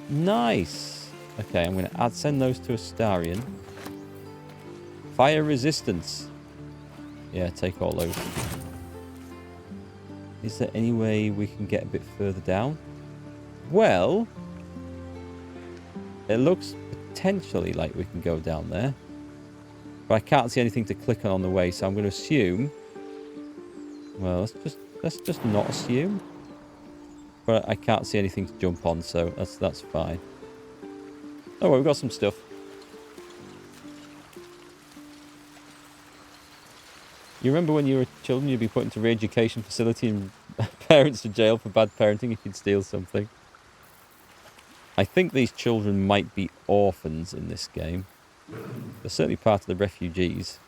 Nice. Okay, I'm going to send those to Astarion. Fire resistance. Yeah, take all those. Is there any way we can get a bit further down? Well, it looks potentially like we can go down there. But I can't see anything to click on the way, so I'm going to assume... Well, let's just not assume. But I can't see anything to jump on, so that's fine. Oh, well, we've got some stuff. You remember when you were children, you'd be put into re-education facility and parents to jail for bad parenting if you'd steal something? I think these children might be orphans in this game. They're certainly part of the refugees.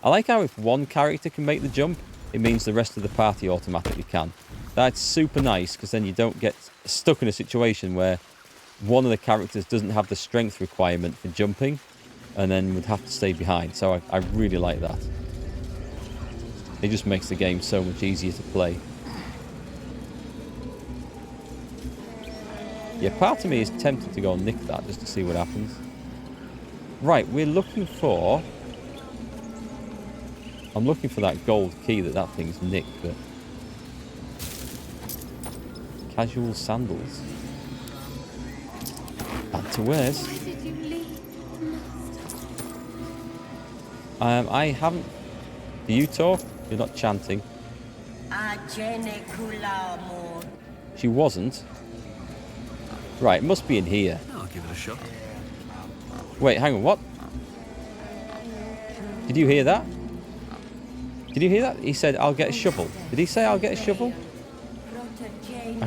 I like how if one character can make the jump, it means the rest of the party automatically can. That's super nice, because then you don't get stuck in a situation where one of the characters doesn't have the strength requirement for jumping, and then would have to stay behind. So I really like that. It just makes the game so much easier to play. Yeah, part of me is tempted to go and nick that just to see what happens. Right, we're looking for... I'm looking for that gold key that thing's nicked, but... Casual sandals. Add to wears. I haven't... Do you talk? You're not chanting. She wasn't. Right, it must be in here. I'll give it a shot. Wait, hang on, what? Did you hear that? Did you hear that? He said, I'll get a shovel. Did he say, I'll get a shovel?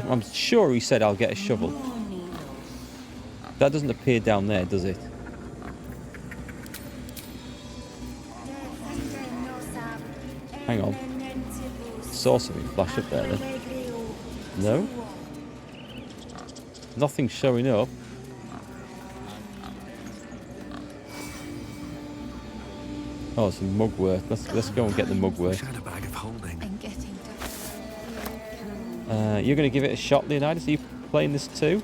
I'm sure he said, I'll get a shovel. That doesn't appear down there, does it? Hang on. Saw something flash up there then. No? Nothing's showing up. Oh, some mugwort. Let's go and get the mugwort. You're going to give it a shot, Leonidas? Are you playing this too?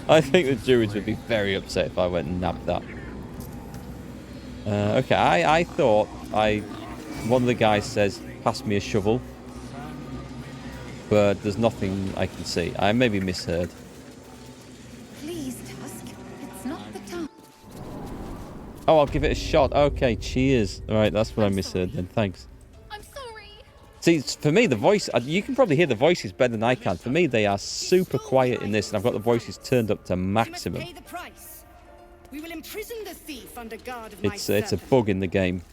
I think the Druids would be very upset if I went and nabbed that. Okay, I thought one of the guys says, pass me a shovel. But there's nothing I can see. I maybe misheard. Please, Tusk. It's not the time. Oh, I'll give it a shot. Okay, cheers. All right, that's what I misheard then. Thanks. I'm sorry. See, for me, the voice... You can probably hear the voices better than I can. For me, they are super quiet in this, and I've got the voices turned up to maximum. Pay the price. We will imprison the thief under guard of It's a bug in the game.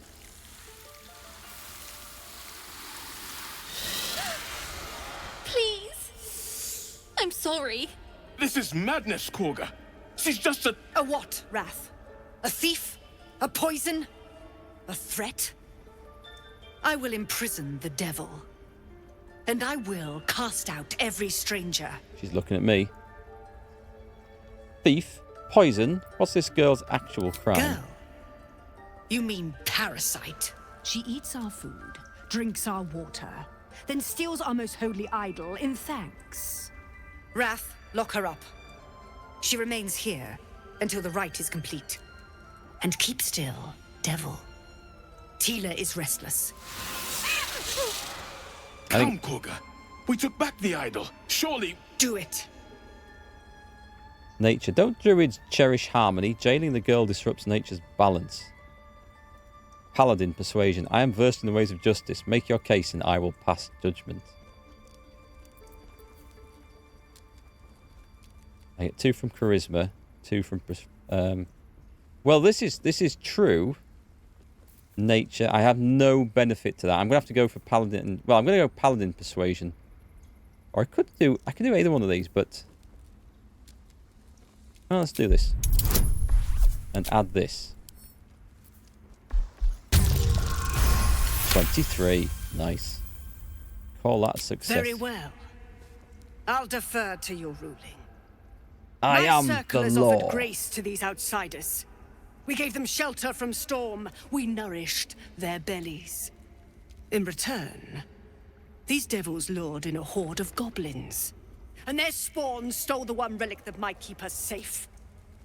Please. I'm sorry. This is madness, Korga. She's just a... A what, Wrath? A thief? A poison? A threat? I will imprison the devil. And I will cast out every stranger. She's looking at me. Thief? Poison? What's this girl's actual crime? Girl? You mean parasite? She eats our food, drinks our water, then steals our most holy idol in thanks. Wrath, lock her up. She remains here until the rite is complete. And keep still, devil. Tila is restless. Come, Korga. We took back the idol. Surely... Do it. Nature. Don't druids cherish harmony? Jailing the girl disrupts nature's balance. Paladin. Persuasion. I am versed in the ways of justice. Make your case and I will pass judgment. I get 2 from charisma. 2 from... well, this is true. Nature. I have no benefit to that. I'm going to have to go for Paladin. Well, I'm going to go Paladin Persuasion. Or I could do either one of these, but... Well, let's do this. And add this. 23. Nice. Call that a success. Very well. I'll defer to your ruling. I am My circle the has law. offered grace to these outsiders. We gave them shelter from storm. We nourished their bellies. In return, these devils lured in a horde of goblins. And their spawn stole the one relic that might keep us safe.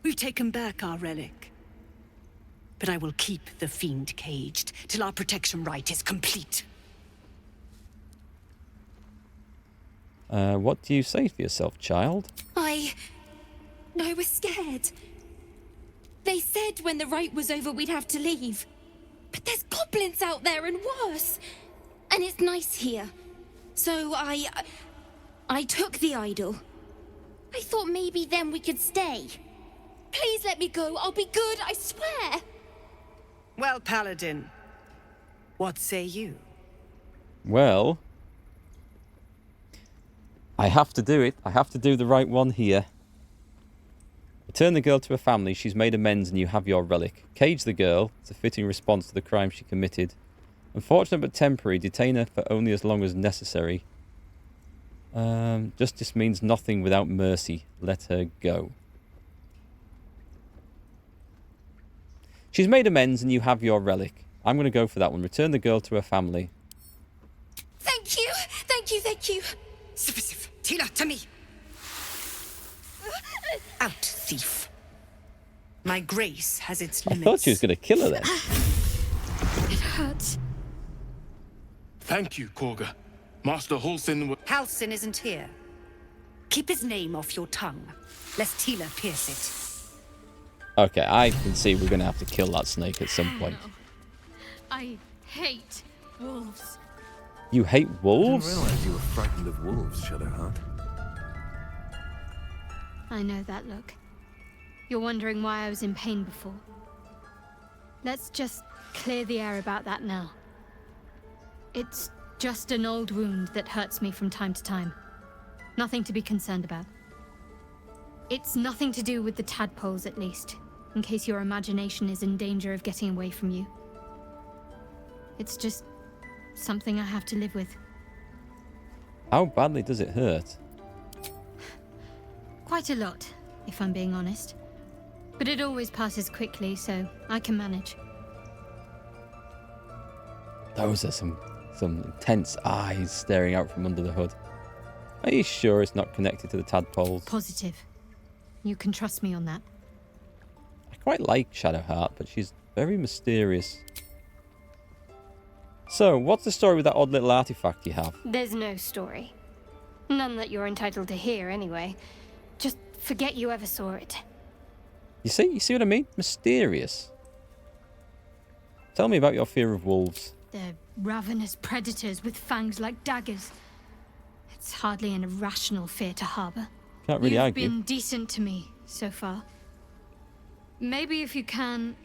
We've taken back our relic. But I will keep the fiend caged till our protection rite is complete. What do you say for yourself, child? I was scared. They said when the rite was over we'd have to leave. But there's goblins out there and worse. And it's nice here. So I took the idol. I thought maybe then we could stay. Please let me go. I'll be good, I swear. Well, Paladin, what say you? Well, I have to do it. I have to do the right one here. Return the girl to her family. She's made amends and you have your relic. Cage the girl. It's a fitting response to the crime she committed. Unfortunate but temporary. Detain her for only as long as necessary. Justice means nothing without mercy. Let her go. She's made amends and you have your relic. I'm going to go for that one. Return the girl to her family. Thank you. Thank you. Thank you. Sif, Tila, to me. Out, thief. My grace has its I limits. thought she was going to kill her then. It hurts. Thank you, Korga. Master Halsin. Halsin isn't here. Keep his name off your tongue, lest Tila pierce it. Okay, I can see we're going to have to kill that snake at some point. No. I hate wolves. You hate I wolves? didn't realize you were frightened of wolves, Shadowheart. I know that look. You're wondering why I was in pain before. Let's just clear the air about that now. It's just an old wound that hurts me from time to time. Nothing to be concerned about. It's nothing to do with the tadpoles, at least, in case your imagination is in danger of getting away from you. It's just something I have to live with. How badly does it hurt? Quite a lot, if I'm being honest. But it always passes quickly, so I can manage. Those are some intense eyes staring out from under the hood. Are you sure it's not connected to the tadpoles? Positive. You can trust me on that. I quite like Shadowheart, but she's very mysterious. So, what's the story with that odd little artifact you have? There's no story. None that you're entitled to hear, anyway. Just forget you ever saw it. You see what I mean? Mysterious. Tell me about your fear of wolves. They're ravenous predators with fangs like daggers. It's hardly an irrational fear to harbor. Can't really You've argue. been decent to me so far. Maybe if you can,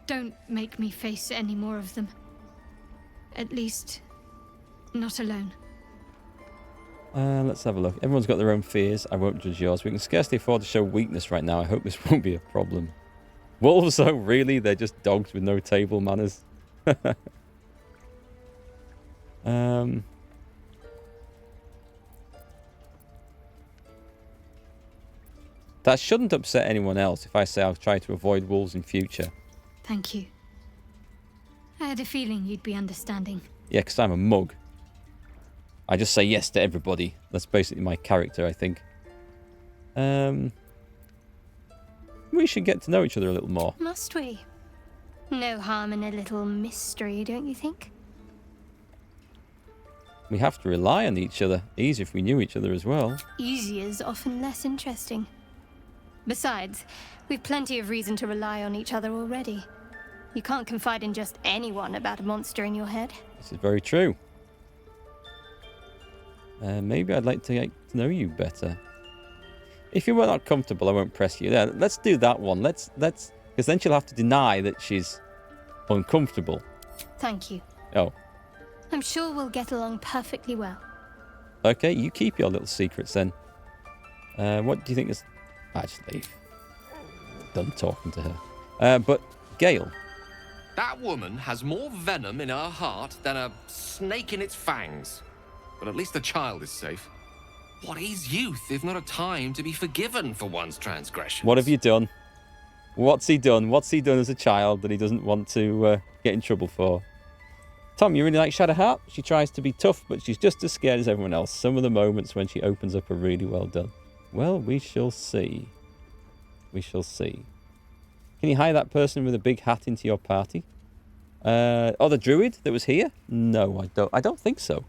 don't make me face any more of them. At least, not alone. Let's have a look. Everyone's got their own fears. I won't judge yours. We can scarcely afford to show weakness right now. I hope this won't be a problem. Wolves, though, really? They're just dogs with no table manners. That shouldn't upset anyone else if I say I'll try to avoid wolves in future. Thank you. I had a feeling you'd be understanding. Yeah, because I'm a mug. I just say yes to everybody. That's basically my character, I think. We should get to know each other a little more. Must we? No harm in a little mystery, don't you think? We have to rely on each other. Easier if we knew each other as well. Easy is often less interesting. Besides, we've plenty of reason to rely on each other already. You can't confide in just anyone about a monster in your head. This is very true. Maybe I'd like to get to know you better. If you were not comfortable, I won't press you. Yeah, let's do that one. Let's, because then she'll have to deny that she's uncomfortable. Thank you. Oh, I'm sure we'll get along perfectly well. okay. You keep your little secrets then. What do you think is? Actually, done talking to her. But Gale. That woman has more venom in her heart than a snake in its fangs. But at least the child is safe. What is youth if not a time to be forgiven for one's transgressions? What have you done? What's he done? What's he done as a child that he doesn't want to get in trouble for? Tom, you really like Shadowheart? She tries to be tough, but she's just as scared as everyone else. Some of the moments when she opens up are really well done. Well, we shall see. We shall see. Can you hire that person with a big hat into your party? Oh, the druid that was here? No, I don't think so.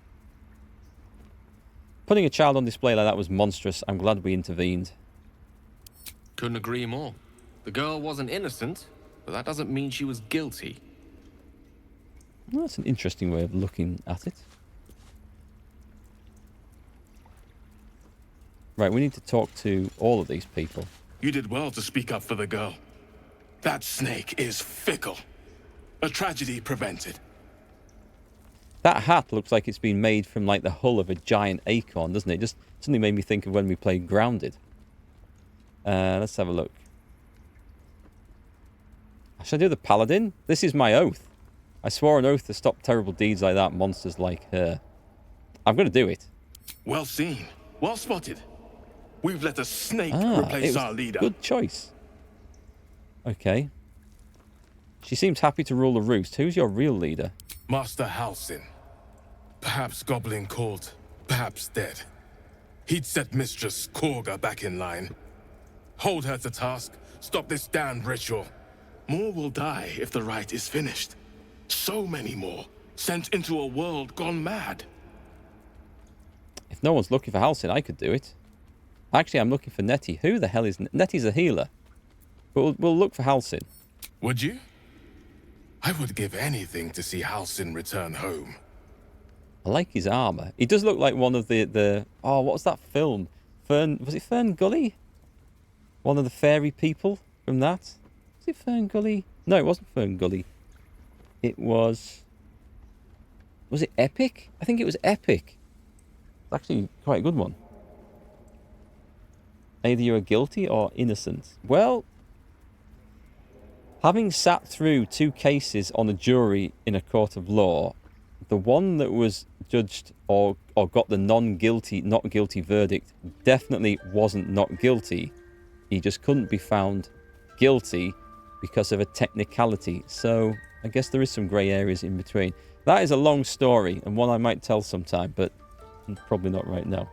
Putting a child on display like that was monstrous. I'm glad we intervened. Couldn't agree more. The girl wasn't innocent, but that doesn't mean she was guilty. Well, that's an interesting way of looking at it. Right, we need to talk to all of these people. You did well to speak up for the girl. That snake is fickle. A tragedy prevented. That hat looks like it's been made from like the hull of a giant acorn, doesn't it? Just suddenly made me think of when we played Grounded. Let's have a look. Should I do the Paladin? This is my oath. I swore an oath to stop terrible deeds like that, monsters like her. I'm going to do it. Well seen. Well spotted. We've let a snake replace our leader. Good choice. Okay. She seems happy to rule the roost. Who's your real leader? Master Halsin. Perhaps goblin called, perhaps dead. He'd set Mistress Korga back in line. Hold her to task. Stop this damned ritual. More will die if the rite is finished. So many more. Sent into a world gone mad. If no one's looking for Halsin, I could do it. Actually, I'm looking for Nettie. Who the hell is... Nettie's a healer. But we'll look for Halsin. Would you? I would give anything to see Halsin return home. I like his armor. He does look like one of the... Oh, what was that film? Was it Fern Gully? One of the fairy people from that? Was it Fern Gully? No, it wasn't Fern Gully. It was... Was it Epic? I think it was Epic. It's actually quite a good one. Either you are guilty or innocent. Well, having sat through 2 cases on a jury in a court of law, the one that was judged or got the non-guilty, not guilty verdict definitely wasn't not guilty. He just couldn't be found guilty because of a technicality. So I guess there is some grey areas in between. That is a long story and one I might tell sometime, but probably not right now.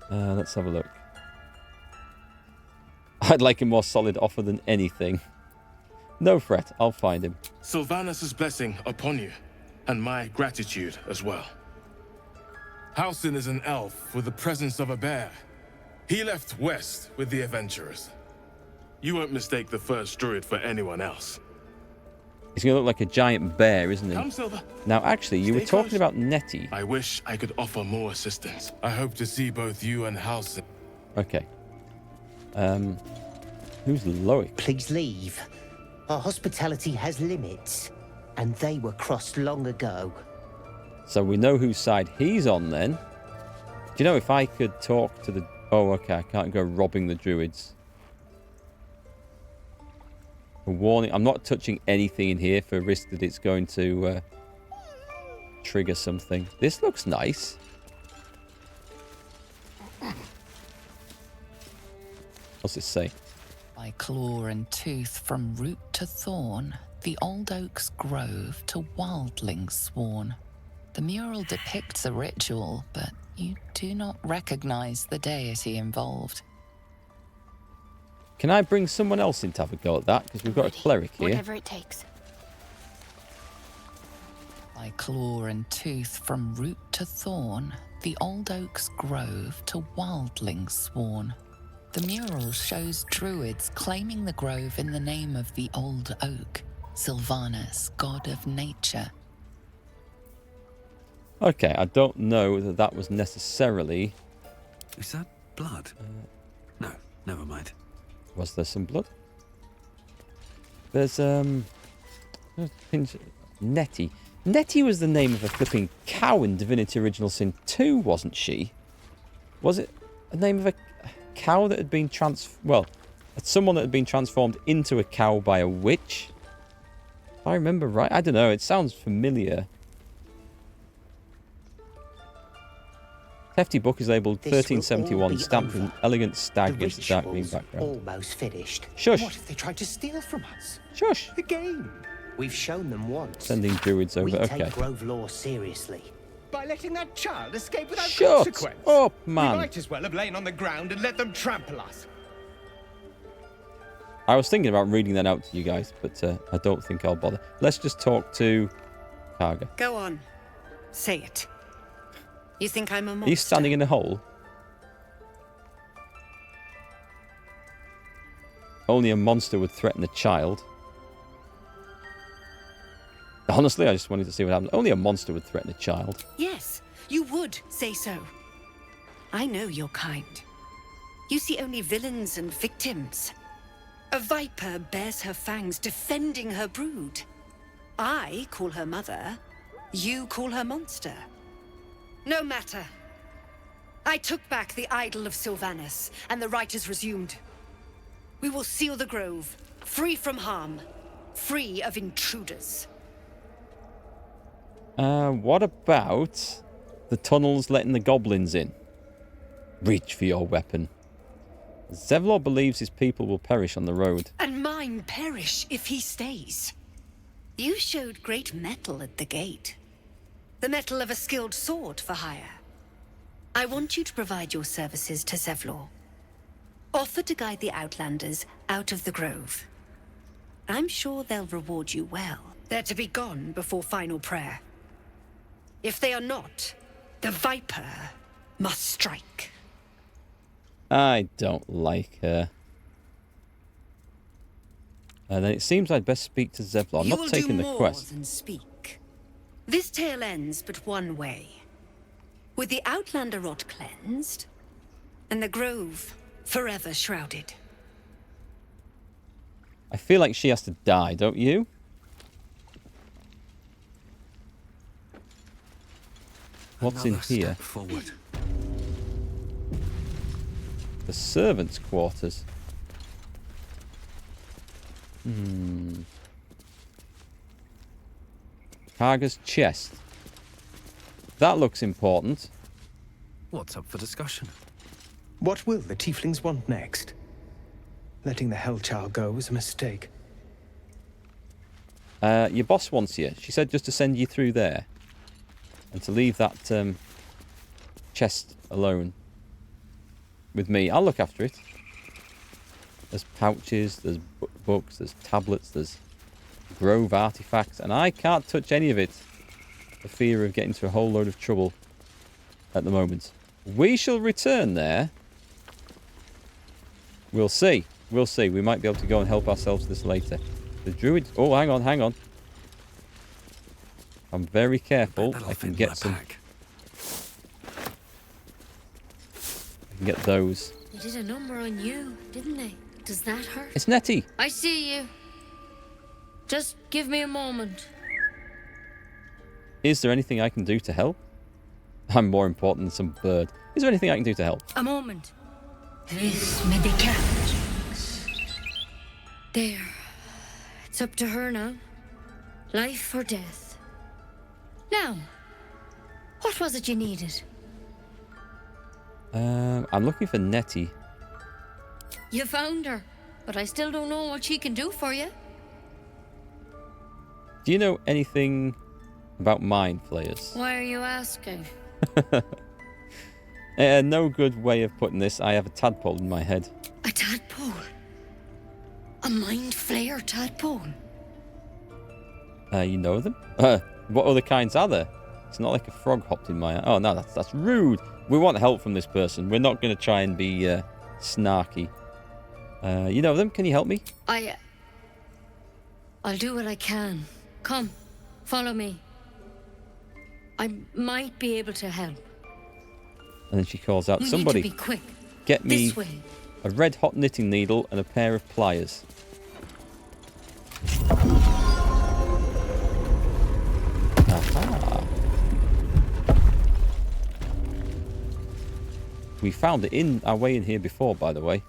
Let's have a look. I'd like a more solid offer than anything. No fret, I'll find him. Sylvanus' blessing upon you, and my gratitude as well. Halsin is an elf with the presence of a bear. He left west with the adventurers. You won't mistake the first druid for anyone else. He's going to look like a giant bear, isn't he? Come, Silver. Now, actually, you were talking about Nettie. I wish I could offer more assistance. I hope to see both you and Halsin. Okay. Who's Loic? Please leave. Our hospitality has limits, and they were crossed long ago. So we know whose side he's on then. Do you know if I could talk to the... Oh, okay, I can't go robbing the druids. A warning, I'm not touching anything in here for risk that it's going to trigger something. This looks nice. What's it say? By claw and tooth from root to thorn, the old oak's grove to wildlings sworn. The mural depicts a ritual, but you do not recognize the deity involved. Can I bring someone else in to have a go at that? Because we've got a cleric here. Whatever it takes. By claw and tooth from root to thorn, the old oak's grove to wildlings sworn. The mural shows druids claiming the grove in the name of the old oak, Sylvanus, god of nature. Okay, I don't know that that was necessarily... Is that blood? No, never mind. Was there some blood? There's Nettie. Nettie was the name of a flipping cow in Divinity Original Sin 2, wasn't she? Was it the name of a cow that had been someone that had been transformed into a cow by a witch? If I remember right. I don't know, it sounds familiar. Hefty book is labelled 1371, stamped with an elegant stag against the dark green background. Almost finished. Shush. What if they tried to steal from us? Shush. The game. We've shown them once. Sending druids over. We take Okay. Grove law seriously. By letting that child escape without Shut consequence. up, We man. might as well have lain on the ground and let them trample us. I was thinking about reading that out to you guys, but I don't think I'll bother. Let's just talk to Karga. Go on. Say it. You think I'm a monster? He's standing in a hole. Only a monster would threaten a child. Honestly, I just wanted to see what happens. Only a monster would threaten a child. Yes, you would say so. I know your kind. You see only villains and victims. A viper bears her fangs defending her brood. I call her mother. You call her monster. No matter. I took back the idol of Sylvanus, and the rite is resumed. We will seal the grove, free from harm, free of intruders. What about the tunnels letting the goblins in? Reach for your weapon. Zevlor believes his people will perish on the road. And mine perish if he stays. You showed great mettle at the gate. The mettle of a skilled sword for hire. I want you to provide your services to Zevlor. Offer to guide the Outlanders out of the grove. I'm sure they'll reward you well. They're to be gone before final prayer. If they are not, the Viper must strike. I don't like her. And then it seems I'd best speak to Zevlor. I'm You not will taking do the more quest. than speak. This tale ends but one way. With the Outlander rot cleansed, and the grove forever shrouded. I feel like she has to die, don't you? What's in Another here? step forward. The servants' quarters. Karga's chest. That looks important. What's up for discussion? What will the tieflings want next? Letting the Hellchild go was a mistake. Your boss wants you. She said just to send you through there. And to leave that chest alone. With me. I'll look after it. There's pouches, there's books, there's tablets, there's grove artifacts. And I can't touch any of it. For fear of getting into a whole load of trouble at the moment. We shall return there. We'll see. We'll see. We might be able to go and help ourselves with this later. The druid... Oh, hang on, hang on. I'm very careful. I can get some... Pack. I can get those. They did a number on you, didn't they? Does that hurt? It's Nettie. I see you. Just give me a moment. Is there anything I can do to help? I'm more important than some bird. Is there anything I can do to help? A moment. This medicament. There. It's up to her now. Life or death. Now, what was it you needed? I'm looking for Nettie. You found her, but I still don't know what she can do for you. Do you know anything about mind flayers? Why are you asking? No good way of putting this. I have a tadpole in my head. A tadpole? A mind flayer tadpole? You know them? What other kinds are there? It's not like a frog hopped in my... Oh, no, that's rude. We want help from this person. We're not going to try and be snarky. You know them? Can you help me? I'll do what I can. Come, follow me. I might be able to help. And then she calls out, We somebody, need to be quick. get me This way. a red-hot knitting needle and a pair of pliers. Aha. We found it in our way in here before, by the way.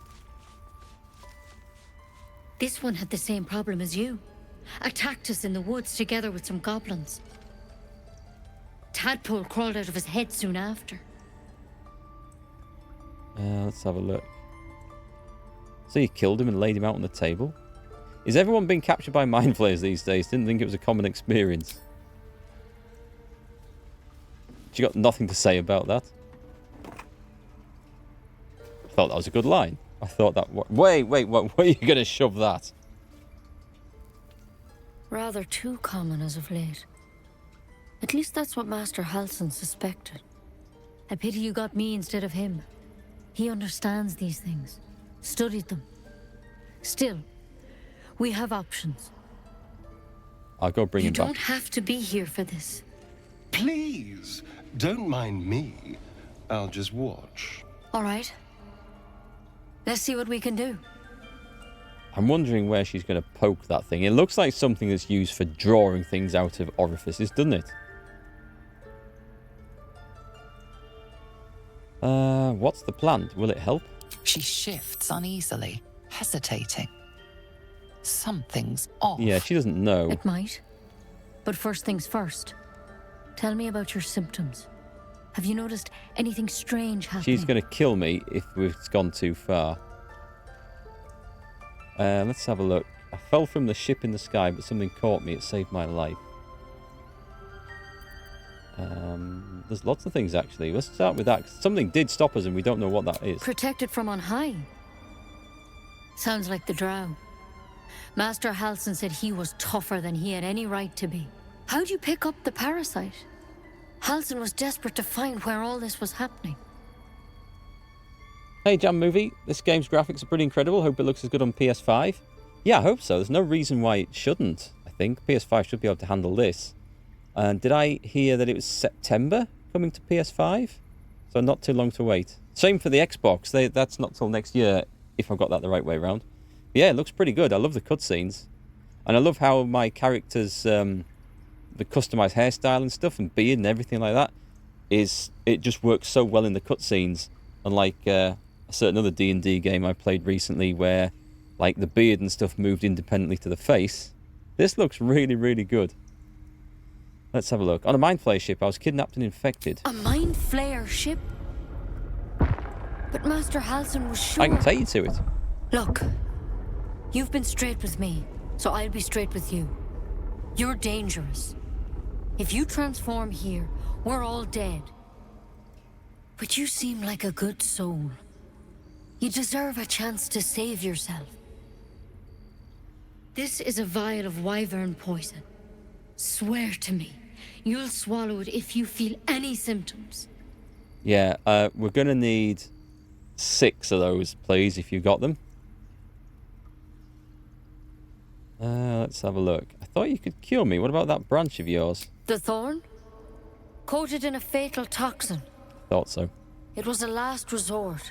This one had the same problem as you. Attacked us in the woods together with some goblins. Tadpole crawled out of his head soon after. Let's have a look. So you killed him and laid him out on the table? Is everyone being captured by mind flayers these days? Didn't think it was a common experience. She got nothing to say about that. I thought that was a good line. I thought that... Wait, where are you going to shove that? Rather too common as of late. At least that's what Master Halsin suspected. A pity you got me instead of him. He understands these things. Studied them. Still, we have options. I'll go bring him back. You don't have to be here for this. Please, don't mind me. I'll just watch. All right. Let's see what we can do. I'm wondering where she's going to poke that thing. It looks like something that's used for drawing things out of orifices, doesn't it? What's the plan? Will it help? She shifts uneasily, hesitating. Something's off. Yeah, she doesn't know. It might. But first things first. Tell me about your symptoms. Have you noticed anything strange happening? She's going to kill me if we've gone too far. Let's have a look. I fell from the ship in the sky, but something caught me. It saved my life. There's lots of things, actually. Let's start with that. Something did stop us, and we don't know what that is. Protected from on high. Sounds like the drow. Master Halsin said he was tougher than he had any right to be. How'd you pick up the parasite? Halsin was desperate to find where all this was happening. Hey, Jam Movie. This game's graphics are pretty incredible. Hope it looks as good on PS5. Yeah, I hope so. There's no reason why it shouldn't, I think. PS5 should be able to handle this. And did I hear that it was September coming to PS5? So not too long to wait. Same for the Xbox. That's not till next year, if I've got that the right way around. But yeah, it looks pretty good. I love the cutscenes. And I love how my characters, the customized hairstyle and stuff, and beard and everything like that, it just works so well in the cutscenes. Unlike a certain other D&D game I played recently where like the beard and stuff moved independently to the face. This looks really, really good. Let's have a look. On a mind flayer ship, I was kidnapped and infected. A mind flayer ship? But Master Halsin was sure... I can take you to it. Look, you've been straight with me, so I'll be straight with you. You're dangerous. If you transform here, we're all dead. But you seem like a good soul. You deserve a chance to save yourself. This is a vial of wyvern poison. Swear to me, you'll swallow it if you feel any symptoms. Yeah, we're going to need 6 of those, please, if you got them. Let's have a look. I thought you could cure me. What about that branch of yours? The thorn? Coated in a fatal toxin. Thought so. It was a last resort,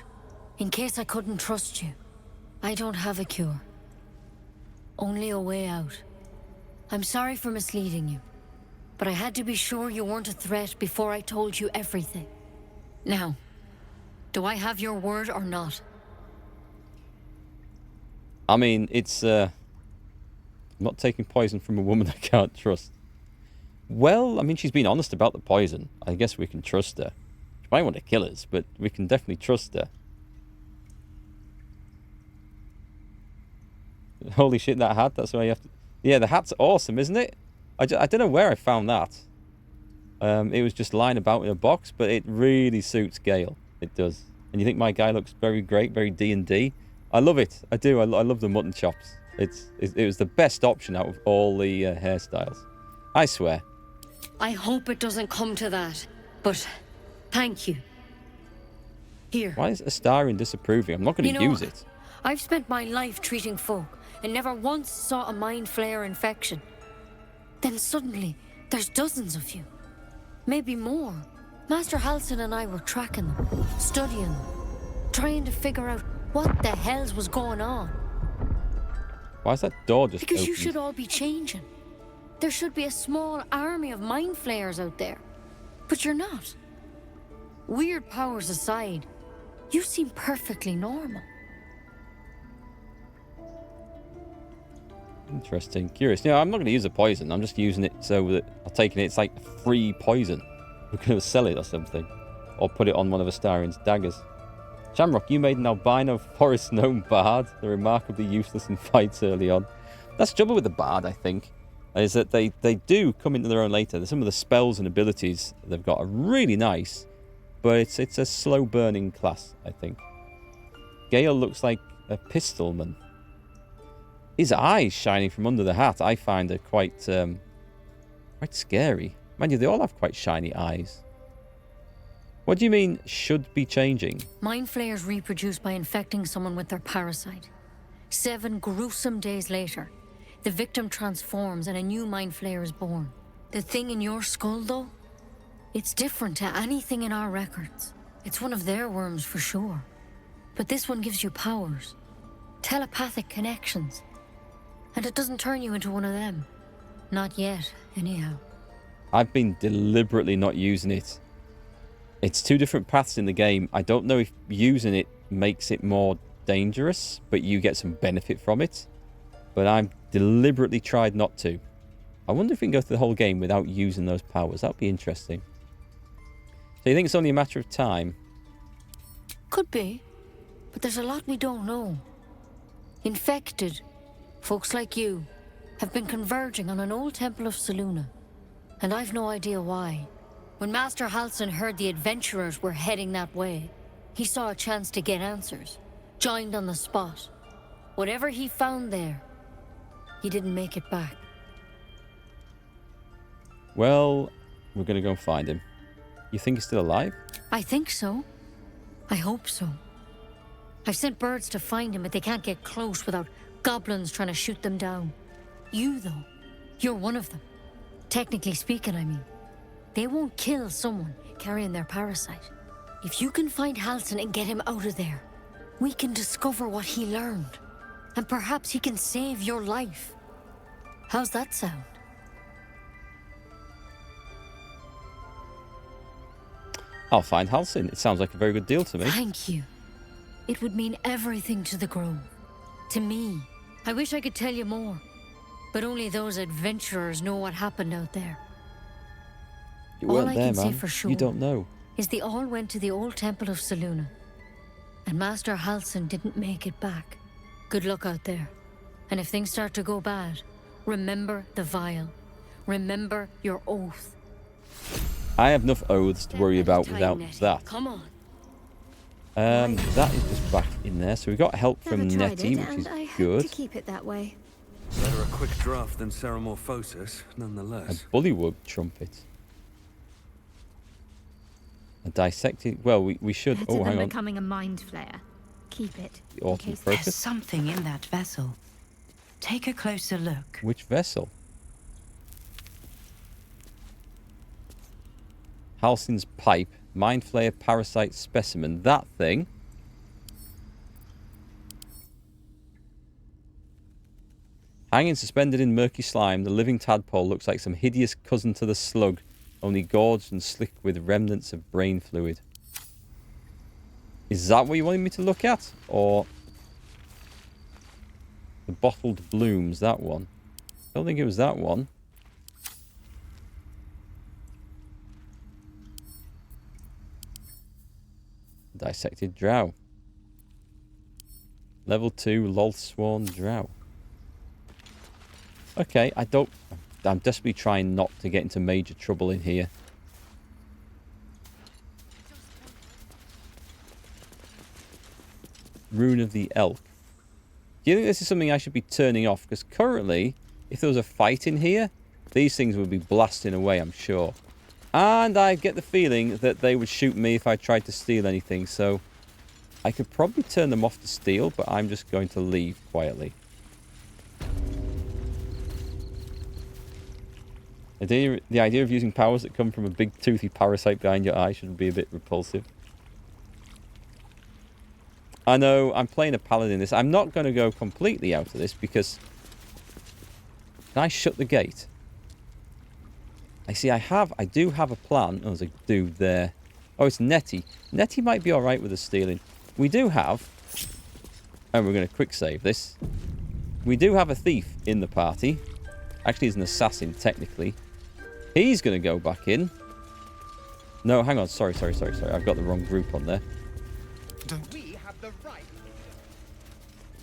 in case I couldn't trust you. I don't have a cure. Only a way out. I'm sorry for misleading you, but I had to be sure you weren't a threat before I told you everything. Now, do I have your word or not? I mean, it's... I'm not taking poison from a woman I can't trust. Well, I mean, she's been honest about the poison. I guess we can trust her. She might want to kill us, but we can definitely trust her. Holy shit, that hat. That's why you have to... Yeah, the hat's awesome, isn't it? I don't know where I found that. It was just lying about in a box, but it really suits Gale. It does. And you think my guy looks very great, very D&D? I love it. I do. I love the mutton chops. It was the best option out of all the hairstyles. I swear. I hope it doesn't come to that, but thank you. Here. Why is Astarion disapproving? I'm not going to use it. I've spent my life treating folk and never once saw a mind flayer infection. Then suddenly, there's dozens of you. Maybe more. Master Halsin and I were tracking them, studying them, trying to figure out what the hells was going on. Why is that door just Because opened? you should all be changing. There should be a small army of mind flayers out there. But you're not. Weird powers aside, you seem perfectly normal. Interesting. Curious. You know, I'm not going to use a poison. I'm just using it so that I'm taking it. It's like free poison. We're going to sell it or something. Or put it on one of Astarion's daggers. Shamrock, you made an albino forest gnome bard. They're remarkably useless in fights early on. That's the trouble with the Bard, I think, is that they do come into their own later. Some of the spells and abilities they've got are really nice, but it's a slow-burning class, I think. Gale looks like a pistolman. His eyes shining from under the hat, I find are quite scary. Mind you, they all have quite shiny eyes. What do you mean, should be changing? Mind flayers reproduce by infecting someone with their parasite. 7 gruesome days later, the victim transforms and a new mind flayer is born. The thing in your skull, though, it's different to anything in our records. It's one of their worms for sure. But this one gives you powers, telepathic connections. And it doesn't turn you into one of them. Not yet, anyhow. I've been deliberately not using it. It's 2 different paths in the game. I don't know if using it makes it more dangerous, but you get some benefit from it. But I'm deliberately tried not to. I wonder if we can go through the whole game without using those powers. That would be interesting. So you think it's only a matter of time? Could be. But there's a lot we don't know. Infected, folks like you, have been converging on an old temple of Selûne. And I've no idea why. When Master Halsin heard the adventurers were heading that way, he saw a chance to get answers. Joined on the spot. Whatever he found there, he didn't make it back. Well, we're going to go and find him. You think he's still alive? I think so. I hope so. I've sent birds to find him, but they can't get close without goblins trying to shoot them down. You, though, you're one of them. Technically speaking, I mean. They won't kill someone carrying their parasite. If you can find Halsin and get him out of there, we can discover what he learned. And perhaps he can save your life. How's that sound? I'll find Halsin. It sounds like a very good deal to me. Thank you. It would mean everything to the Grove. To me. I wish I could tell you more. But only those adventurers know what happened out there. You weren't all I there, can say man. for sure You don't know. Is they all went to the old temple of Selûne. And Master Halsin didn't make it back. Good luck out there. And if things start to go bad, remember the vial. Remember your oath. I have enough oaths to worry about without that. Come on. That is just back in there. So we got help from Never tried Nettie, it, which is and I hope good. to keep it that way. Better a quick draft than Ceramorphosis, nonetheless. A bullywug trumpet. A dissected... Well, we should... Better Oh, than hang on. becoming a mind flayer. Keep it. The autumn There's crocus. something in that vessel. Take a closer look. Which vessel? Halsin's pipe. Mind flayer parasite specimen. That thing. Hanging suspended in murky slime, the living tadpole looks like some hideous cousin to the slug, only gorged and slick with remnants of brain fluid. Is that what you wanted me to look at? Or the bottled blooms, that one? I don't think it was that one. Dissected drow. Level 2 Lolthsworn drow. Okay, I'm desperately trying not to get into major trouble in here. Rune of the Elk. Do you think this is something I should be turning off? Because currently, if there was a fight in here, these things would be blasting away, I'm sure. And I get the feeling that they would shoot me if I tried to steal anything, so I could probably turn them off to steal, but I'm just going to leave quietly. The idea of using powers that come from a big toothy parasite behind your eye should be a bit repulsive. I know, I'm playing a paladin this. I'm not going to go completely out of this because... Can I shut the gate? I do have a plan. Oh, there's a dude there. Oh, it's Nettie. Nettie might be alright with the stealing. We do have... And we're going to quick save this. We do have a thief in the party. Actually, he's an assassin, technically. He's going to go back in. No, hang on. Sorry. I've got the wrong group on there. We have the right.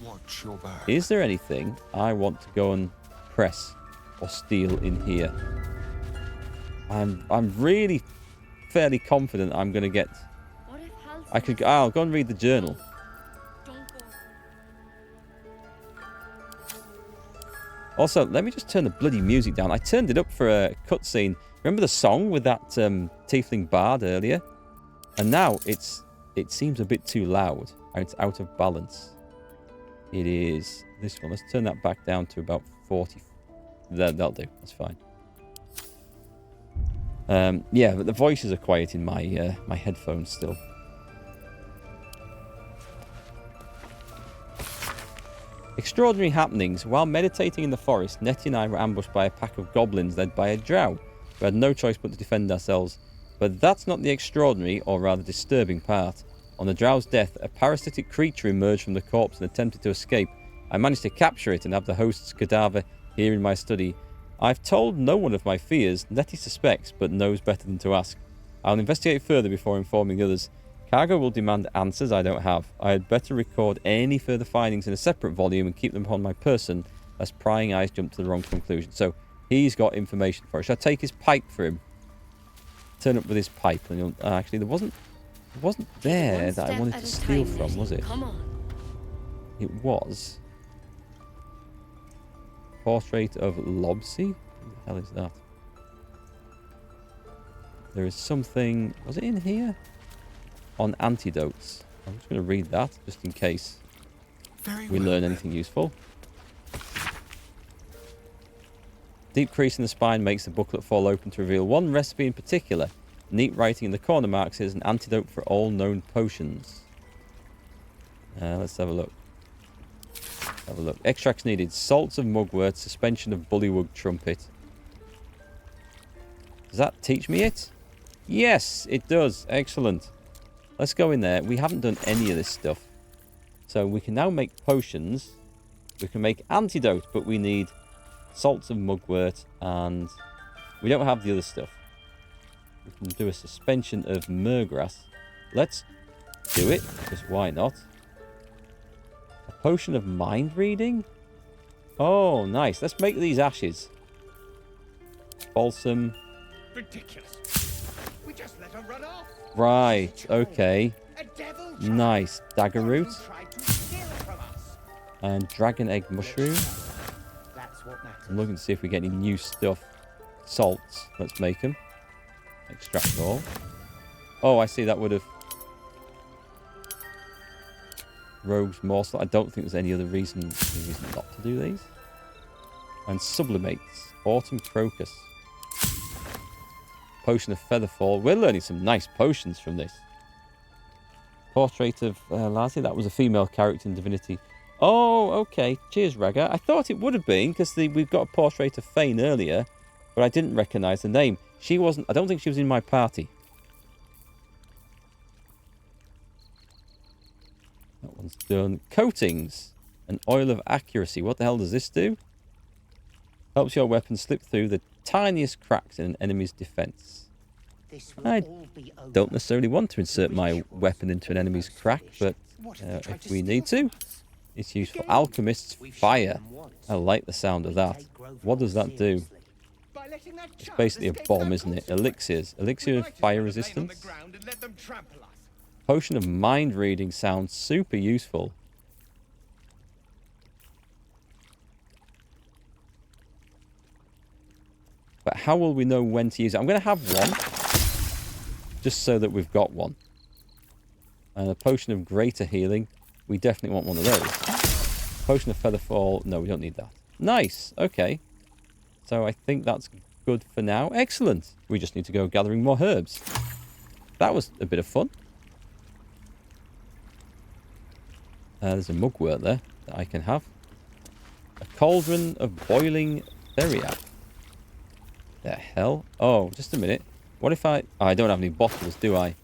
Watch your back. Is there anything I want to go and press or steal in here? I'm really fairly confident I'm going to get... I'll go and read the journal. Also, let me just turn the bloody music down. I turned it up for a cutscene. Remember the song with that tiefling bard earlier? And now it seems a bit too loud. It's out of balance. It is this one. Let's turn that back down to about 40. That'll do. That's fine. Yeah, but the voices are quiet in my my headphones still. Extraordinary happenings. While meditating in the forest, Nettie and I were ambushed by a pack of goblins led by a drow. We had no choice but to defend ourselves. But that's not the extraordinary, or rather disturbing part. On the drow's death, a parasitic creature emerged from the corpse and attempted to escape. I managed to capture it and have the host's cadaver here in my study. I've told no one of my fears. Nettie suspects, but knows better than to ask. I'll investigate further before informing others. Cargo will demand answers I don't have. I had better record any further findings in a separate volume and keep them upon my person, lest prying eyes jump to the wrong conclusion. So, he's got information for us. Should I take his pipe for him? Turn up with his pipe. And you'll, actually, it wasn't there that I wanted to steal from, was it? Come on. It was... Portrait of Lobsy? What the hell is that? There is something... Was it in here? On antidotes. I'm just going to read that, just in case we learn anything useful. Deep crease in the spine makes the booklet fall open to reveal one recipe in particular. Neat writing in the corner marks it as an antidote for all known potions. Let's have a look. Have a look. Extracts needed. Salts of mugwort, suspension of bullywug trumpet. Does that teach me it? Yes, it does. Excellent. Let's go in there. We haven't done any of this stuff. So we can now make potions. We can make antidote, but we need salts of mugwort, and we don't have the other stuff. We can do a suspension of murgrass. Let's do it, because why not? A potion of mind reading? Oh, nice. Let's make these ashes. Balsam. Ridiculous. We just let her run off. Right, okay. Nice. Dagger root. And dragon egg mushroom. I'm looking to see if we get any new stuff. Salts. Let's make them. Extract all. Oh, I see. That would have... Rogue's morsel. I don't think there's any other reason not to do these. And sublimates. Autumn crocus. Potion of featherfall. We're learning some nice potions from this. Portrait of Lassie. That was a female character in Divinity. Oh, okay. Cheers, Ragga. I thought it would have been, because we've got a portrait of Fane earlier, but I didn't recognise the name. She wasn't... I don't think she was in my party. That one's done. Coatings. An oil of accuracy. What the hell does this do? Helps your weapon slip through the tiniest cracks in an enemy's defense. I don't necessarily want to insert my weapon into an enemy's crack, but if we need to, it's useful. Alchemist's fire. I like the sound of that. What does that do? It's basically a bomb, isn't it? Elixirs. Elixir of fire resistance. Potion of mind reading sounds super useful. But how will we know when to use it? I'm going to have one, just so that we've got one. And a potion of greater healing. We definitely want one of those. Potion of featherfall. No, we don't need that. Nice. Okay. So I think that's good for now. Excellent. We just need to go gathering more herbs. That was a bit of fun. There's a mugwort there that I can have. A cauldron of boiling theriac. The hell? Oh, just a minute. What if I don't have any bottles, do I?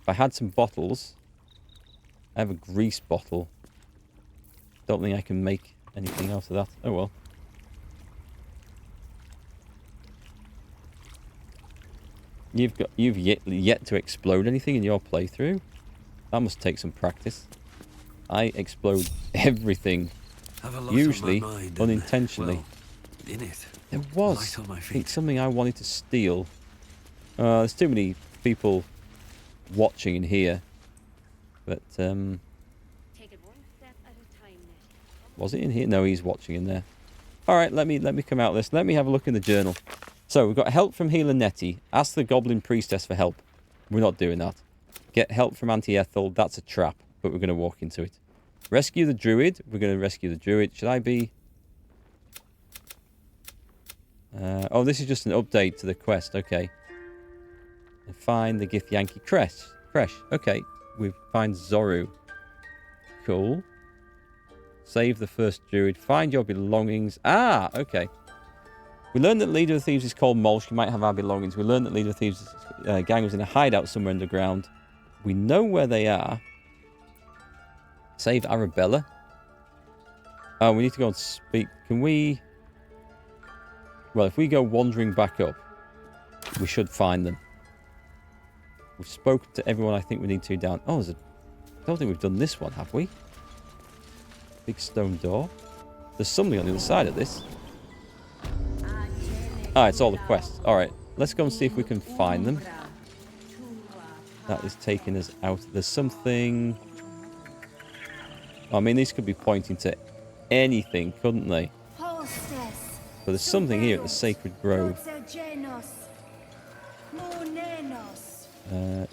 If I had some bottles... I have a grease bottle. Don't think I can make anything else of that. Oh well. You've yet to explode anything in your playthrough? That must take some practice. I explode everything. Have a lot Usually, on my mind and, unintentionally. well, in it. There was, Light on my I feet. think, something I wanted to steal. There's too many people watching in here. But, was it in here? No, he's watching in there. Alright, let me come out of this. Let me have a look in the journal. So, we've got help from Healer Nettie. Ask the Goblin Priestess for help. We're not doing that. Get help from Auntie Ethel. That's a trap, but we're going to walk into it. Rescue the Druid. We're going to rescue the Druid. Should I be... oh, this is just an update to the quest. Okay. And find the Githyanki Creche. Okay. We find Zoru. Cool. Save the first Druid. Find your belongings. Ah, okay. We learned that Leader of Thieves is called Molsh. You might have our belongings. We learned that Leader of Thieves' gang was in a hideout somewhere underground. We know where they are. Save Arabella. Oh, we need to go and speak. Can we... Well, if we go wandering back up, we should find them. We've spoken to everyone I think we need to down... Oh, I don't think we've done this one, have we? Big stone door. There's something on the other side of this. Ah, it's all the quests. Alright, let's go and see if we can find them. That is taking us out. There's something... I mean, these could be pointing to anything, couldn't they? But there's something here at the Sacred Grove.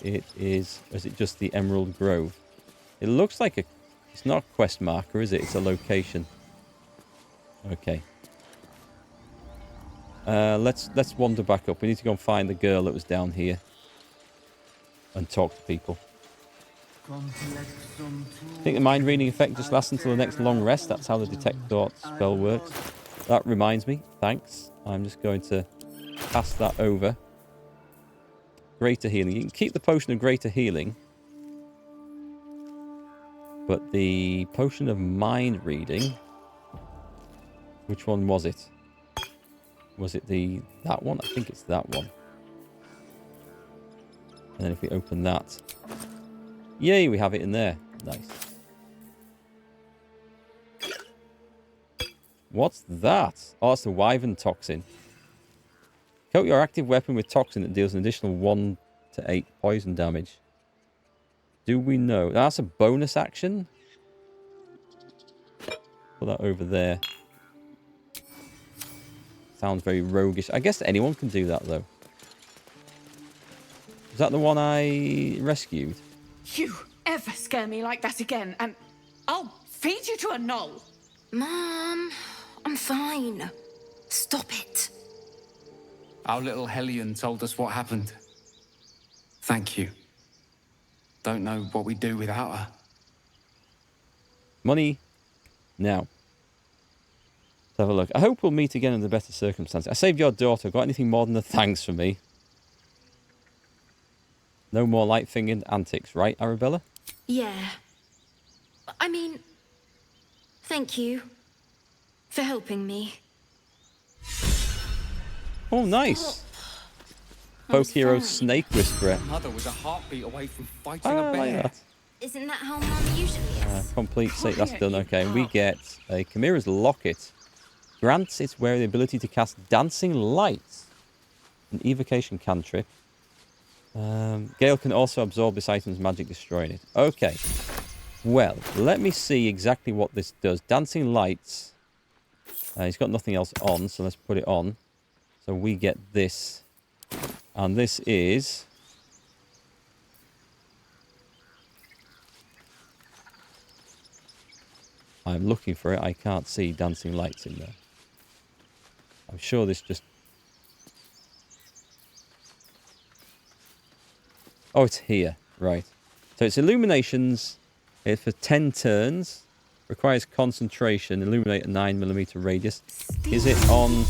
It is... Is it just the Emerald Grove? It looks like a... It's not a quest marker, is it? It's a location. Okay. Let's wander back up. We need to go and find the girl that was down here. And talk to people. I think the mind reading effect just lasts until the next long rest. That's how the detect thought spell works. That reminds me. Thanks. I'm just going to pass that over. Greater healing. You can keep the potion of greater healing. But the potion of mind reading... Which one was it? Was it that one? I think it's that one. And then if we open that... Yay, we have it in there. Nice. What's that? Oh, it's the Wyvern Toxin. Coat your active weapon with toxin that deals an additional 1 to 8 poison damage. Do we know? That's a bonus action? Put that over there. Sounds very roguish. I guess anyone can do that, though. Is that the one I rescued? You ever scare me like that again, and I'll feed you to a gnoll. Mom, I'm fine. Stop it. Our little Hellion told us what happened. Thank you. Don't know what we'd do without her. Money. Now. Let's have a look. I hope we'll meet again under better circumstances. I saved your daughter. Got anything more than a thanks for me? No more light-fingered antics, right, Arabella? Yeah. I mean, thank you for helping me. Oh, nice. Folk hero Snake Whisperer. Mother was a heartbeat away from fighting I a bear. like that. Isn't that how Mum usually is? Complete state. That's done. Okay, we get a Chimera's Locket. Grants its wearer the ability to cast Dancing Lights. An evocation cantrip. Gale can also absorb this item's magic, destroying it. Okay. Well, let me see exactly what this does. Dancing Lights. He's got nothing else on, so let's put it on. So we get this. And this is... I'm looking for it. I can't see Dancing Lights in there. I'm sure this just... Oh, it's here. Right. So it's Illuminations. It's for 10 turns. Requires concentration. Illuminate a 9mm radius. Is it on...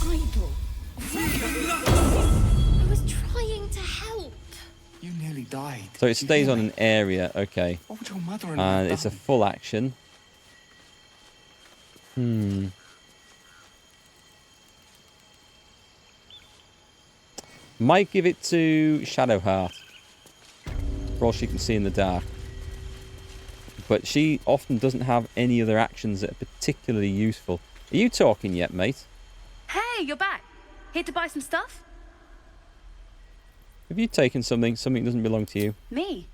I was trying to help. You nearly died. So it stays on an area. Okay. What would your mother and And I it's a done? full action. Might give it to Shadowheart. For all she can see in the dark. but she often doesn't have any other actions that are particularly useful. Are you talking yet, mate? Hey, you're back. Here to buy some stuff? Have you taken something that doesn't belong to you? Me?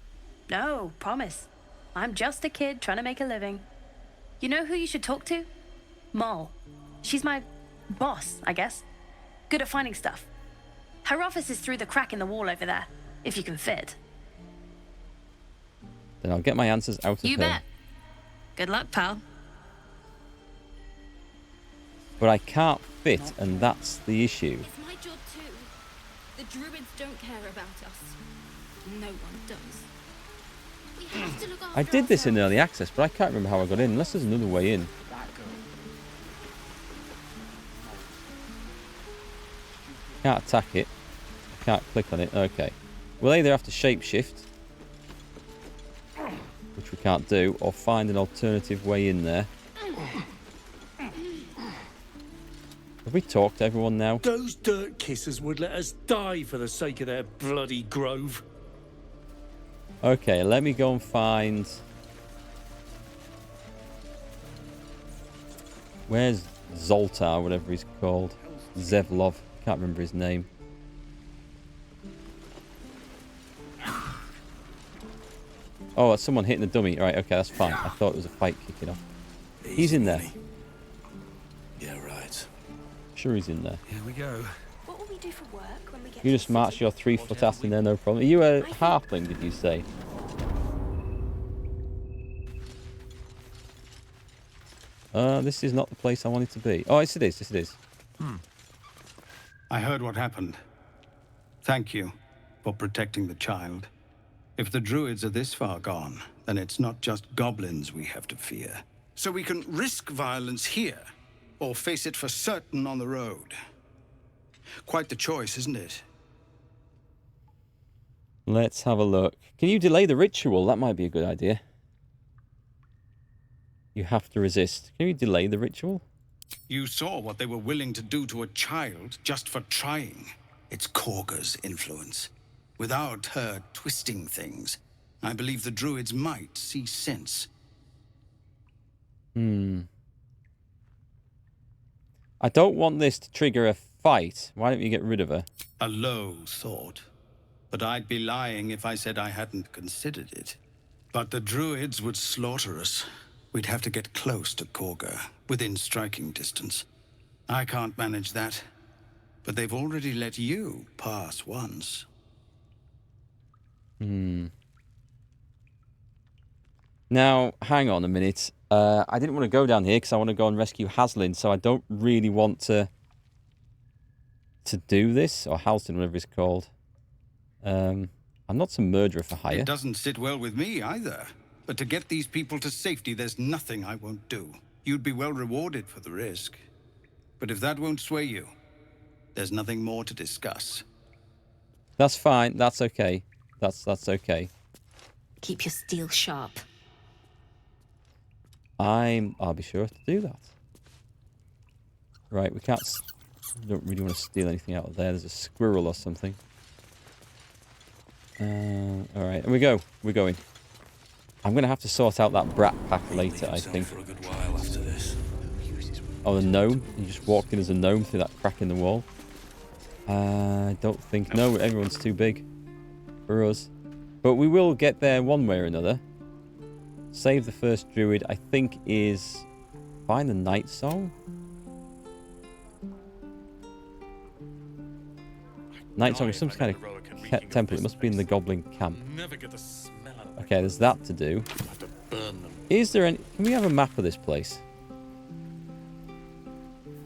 No, promise. I'm just a kid trying to make a living. You know who you should talk to? Moll. She's my boss, I guess. Good at finding stuff. Her office is through the crack in the wall over there, if you can fit. Then I'll get my answers out of You her. bet. Good luck, pal. But I can't fit, and that's the issue. It's my job too. The druids don't care about us. No one does. We have to look after I did this in ourselves. early access, but I can't remember how I got in, unless there's another way in. Can't attack it. Can't click on it. Okay. We'll either have to shapeshift, which we can't do, or find an alternative way in there. Have we talked to everyone now? Those dirt kissers would let us die for the sake of their bloody grove. Okay, let me go and find... Where's Zoltar, whatever he's called? Zevlov. Can't remember his name. Oh, that's someone hitting the dummy. Right, okay, that's fine. I thought it was a fight kicking off. He's in there. Yeah, right. Sure he's in there. Here we go. What will we do for work when we get You just march your 3-foot ass in there, no problem. Are you a halfling, did you say? This is not the place I wanted to be. Oh, yes it is, yes it is. I heard what happened. Thank you for protecting the child. If the druids are this far gone, then it's not just goblins we have to fear. So we can risk violence here, or face it for certain on the road. Quite the choice, isn't it? Let's have a look. Can you delay the ritual? That might be a good idea. You have to resist. Can you delay the ritual? You saw what they were willing to do to a child just for trying. It's Korga's influence. Without her twisting things, I believe the druids might see sense. I don't want this to trigger a fight. Why don't you get rid of her? A low thought. But I'd be lying if I said I hadn't considered it. But the druids would slaughter us. We'd have to get close to Korga, within striking distance. I can't manage that. But they've already let you pass once. Now, hang on a minute. I didn't want to go down here because I want to go and rescue Haslin, so I don't really want to do this, or Halston, whatever it's called. I'm not some murderer for hire. It doesn't sit well with me either. But to get these people to safety, there's nothing I won't do. You'd be well rewarded for the risk. But if that won't sway you, there's nothing more to discuss. That's fine. That's okay. That's okay. Keep your steel sharp. I'll be sure to do that. Right, we can't... don't really want to steal anything out of there. There's a squirrel or something. Alright, and we go. We're going. I'm going to have to sort out that brat pack later, I think. For a good while after this. Oh, the gnome. You just walked in as a gnome through that crack in the wall. I don't think... No, everyone's too big for us. But we will get there one way or another. Save the first druid, I think, is... Find the night song? Night song is some kind of temple. It must be in the goblin camp. Okay, there's that to do. Is there any... Can we have a map of this place?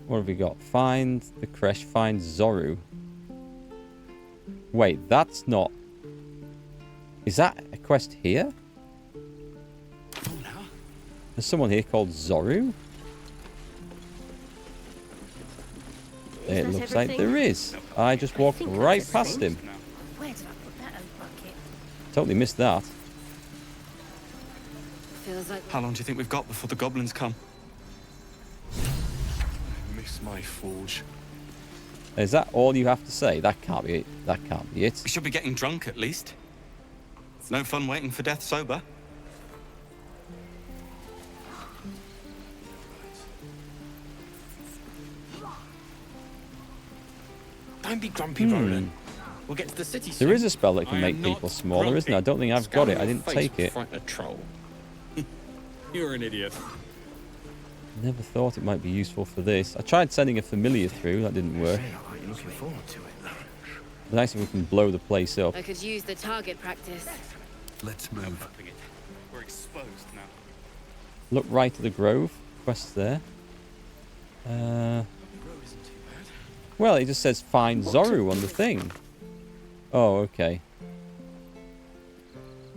What have we got? Find the Kresh, find Zoru. Wait, that's not... Is that a quest here? There's someone here called Zoru? It looks like there is. I just walked right past him. Where did I put that old bucket? Totally missed that. Feels like... How long do you think we've got before the goblins come? Miss my forge. Is that all you have to say? That can't be it. That can't be it. We should be getting drunk at least. It's no fun waiting for death sober. Don't be grumpy, Roland. We'll get to the city soon. There is a spell that can I make am people not smaller, isn't there? I don't think I've Scowl got it. I your didn't face take will it. frighten a troll. You're an idiot. Never thought it might be useful for this. I tried sending a familiar through. That didn't work. I'm looking forward to it. Nice if we can blow the place up. I could use the target practice. Let's move. We're exposed now. Look right at the grove. Quest there. Well, it just says find Zoru on the thing. Oh, okay.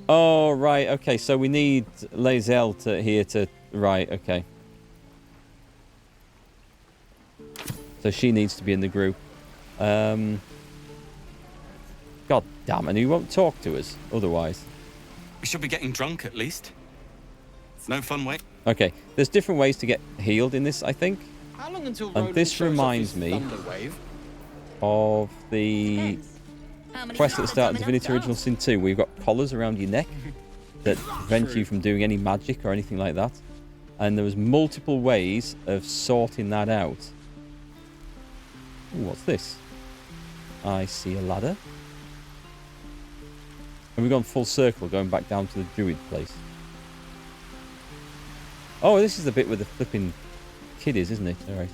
Oh, right. Okay, so we need Lae'zel to... Right, okay. So she needs to be in the group. God damn it, he won't talk to us otherwise. We should be getting drunk at least. It's no fun way. Okay, there's different ways to get healed in this, I think. How long until And Roland this shows off reminds his me thunder wave? of the quest at the start of Divinity Original Sin 2, where you've got collars around your neck that prevent you from doing any magic or anything like that. And there was multiple ways of sorting that out. Ooh, what's this? I see a ladder. And we've gone full circle, going back down to the druid place. Oh, this is the bit where the flipping kid is, isn't it? Alright.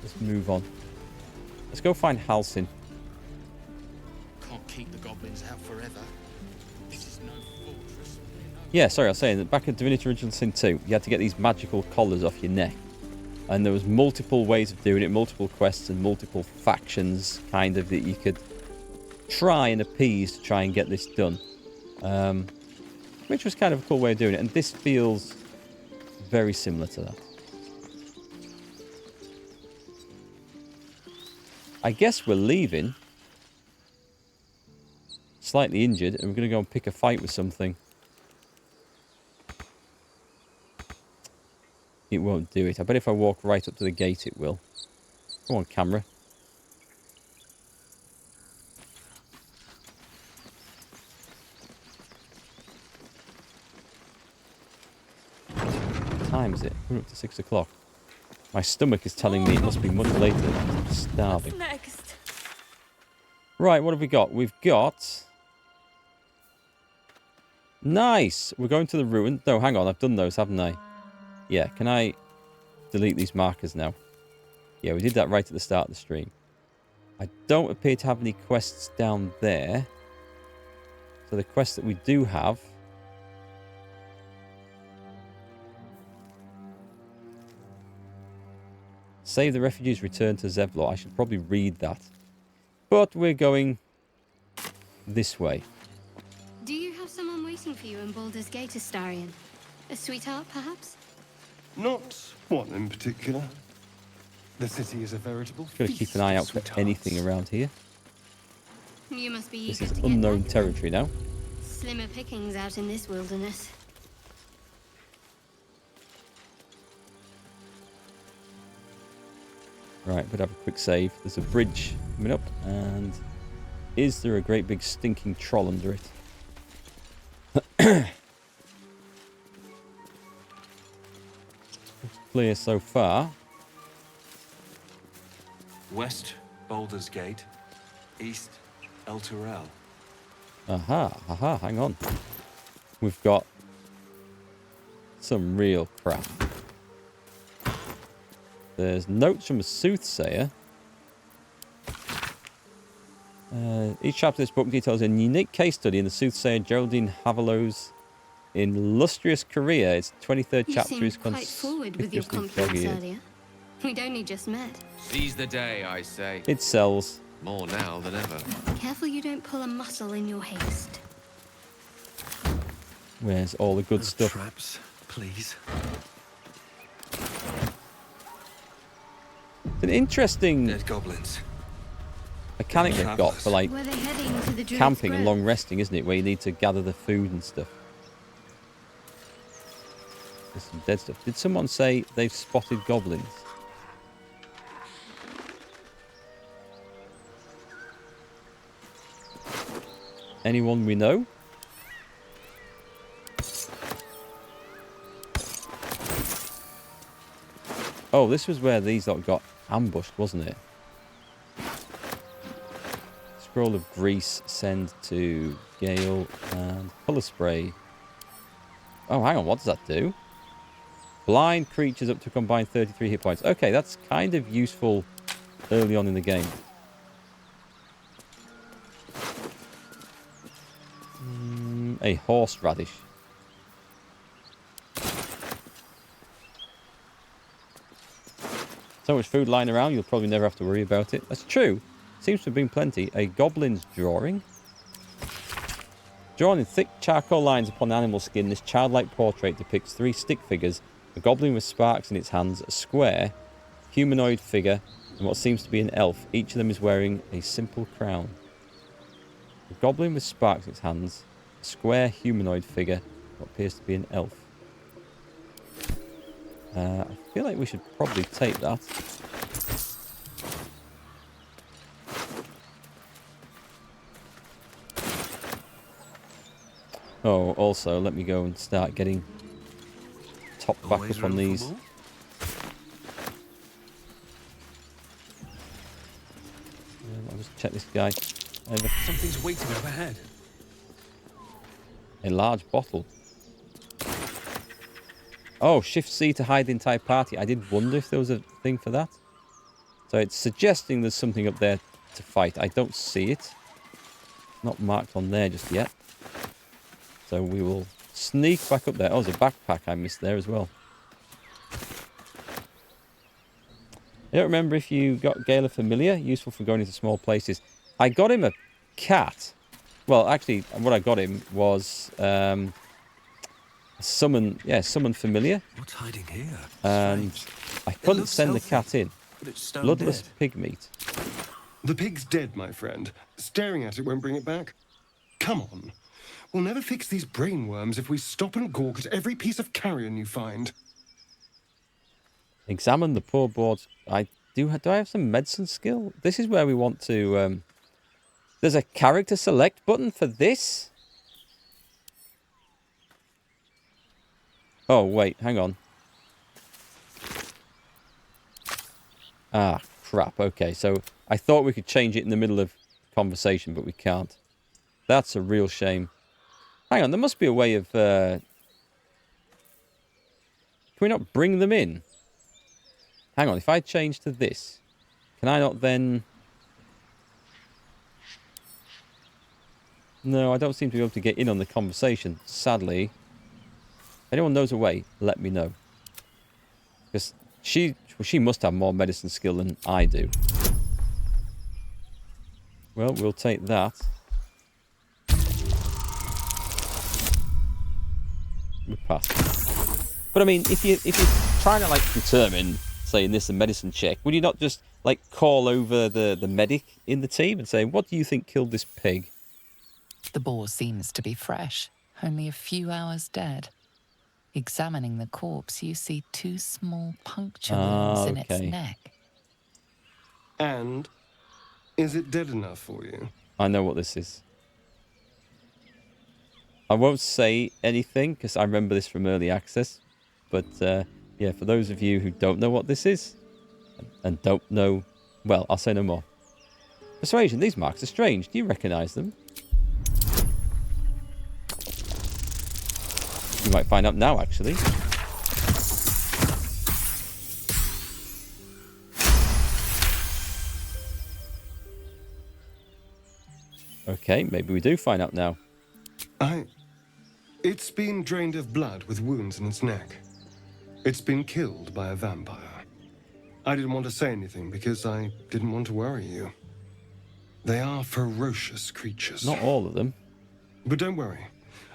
Let's move on. Let's go find Halsin. Can't keep the goblins out forever. This is no fortress. Yeah, sorry, I was saying that back in Divinity Original Sin 2, you had to get these magical collars off your neck. And there was multiple ways of doing it, multiple quests and multiple factions, kind of, that you could try and appease to try and get this done. Which was kind of a cool way of doing it. And this feels very similar to that. I guess we're leaving. Slightly injured, and we're going to go and pick a fight with something. It won't do it. I bet if I walk right up to the gate, it will. Come on, camera. What time is it? We're up to 6 o'clock. My stomach is telling me it must be much later. I'm starving. Next. Right, what have we got? We've got... Nice! We're going to the ruin. No, hang on. I've done those, haven't I? Yeah, can I delete these markers now? Yeah, we did that right at the start of the stream. I don't appear to have any quests down there. So the quest that we do have... Save the refugees, return to Zevlor. I should probably read that. But we're going this way. Do you have someone waiting for you in Baldur's Gate, Astarion? A sweetheart, perhaps? Not one in particular. The city is a veritable Got to keep an eye out for anything around here. You must be This eager is to get unknown back. territory now. Slimmer pickings out in this wilderness. Right, but have a quick save. There's a bridge coming up, and is there a great big stinking troll under it? Looks clear so far. West, Baldur's Gate. East, El Turel. Aha, hang on. We've got some real crap. There's notes from a soothsayer. Each chapter of this book details a unique case study in the soothsayer Geraldine Havelow's illustrious career. Its 23rd You chapter seemed is quite forward with your conspicuously compliments dog-eared. earlier. We'd only just met. Seize the day, I say. It sells. More now than ever. Careful you don't pull a muscle in your haste. Where's all the good stuff? Traps, please. It's an interesting Dead goblins. mechanic they've got for like Were they heading to the Druid's camping and Grove? long resting, isn't it? Where you need to gather the food and stuff. There's some dead stuff. Did someone say they've spotted goblins? Anyone we know? Oh, this was where these lot got ambushed, wasn't it? Scroll of Grease, send to Gale, and Colour Spray. Oh, hang on, what does that do? Blind creatures up to combined 33 hit points. Okay, that's kind of useful early on in the game. A horseradish. So much food lying around, you'll probably never have to worry about it. That's true. Seems to have been plenty. A goblin's drawing. Drawn in thick charcoal lines upon animal skin, this childlike portrait depicts 3 stick figures, a goblin with sparks in its hands, a square, humanoid figure, and what seems to be an elf. Each of them is wearing a simple crown. A goblin with sparks in its hands, a square humanoid figure, what appears to be an elf. I feel like we should probably take that. Oh, also, let me go and start getting top back up on these. I'll just check this guy. Something's waiting overhead. A large bottle. Oh, Shift C to hide the entire party. I did wonder if there was a thing for that. So it's suggesting there's something up there to fight. I don't see it. Not marked on there just yet. So we will sneak back up there. Oh, there's a backpack I missed there as well. I don't remember if you got Gale a familiar. Useful for going into small places. I got him a cat. Well, actually, what I got him was summon familiar. What's hiding here? And I couldn't send the cat in. Bloodless pig meat. The pig's dead, my friend. Staring at it won't bring it back. Come on. We'll never fix these brainworms if we stop and gawk at every piece of carrion you find. Examine the poor boards. Do I have some medicine skill? This is where we want to... There's a character select button for this? Oh, wait, hang on. Ah, crap. Okay, so I thought we could change it in the middle of conversation, but we can't. That's a real shame. Hang on, there must be a way of... Can we not bring them in? Hang on, if I change to this, can I not then... No, I don't seem to be able to get in on the conversation, sadly. If anyone knows a way, let me know. Because she must have more medicine skill than I do. Well, we'll take that. We pass. But I mean, if you're trying to like determine, say in this a medicine check, would you not just like call over the medic in the team and say, what do you think killed this pig? The boar seems to be fresh, only a few hours dead. Examining the corpse, you see 2 small puncture wounds in its neck. And is it dead enough for you? I know what this is. I won't say anything because I remember this from early access. But yeah, for those of you who don't know what this is and don't know, well, I'll say no more. Persuasion, these marks are strange. Do you recognise them? You might find out now, actually. Okay, maybe we do find out now. It's been drained of blood with wounds in its neck. It's been killed by a vampire. I didn't want to say anything because I didn't want to worry you. They are ferocious creatures. Not all of them. But don't worry.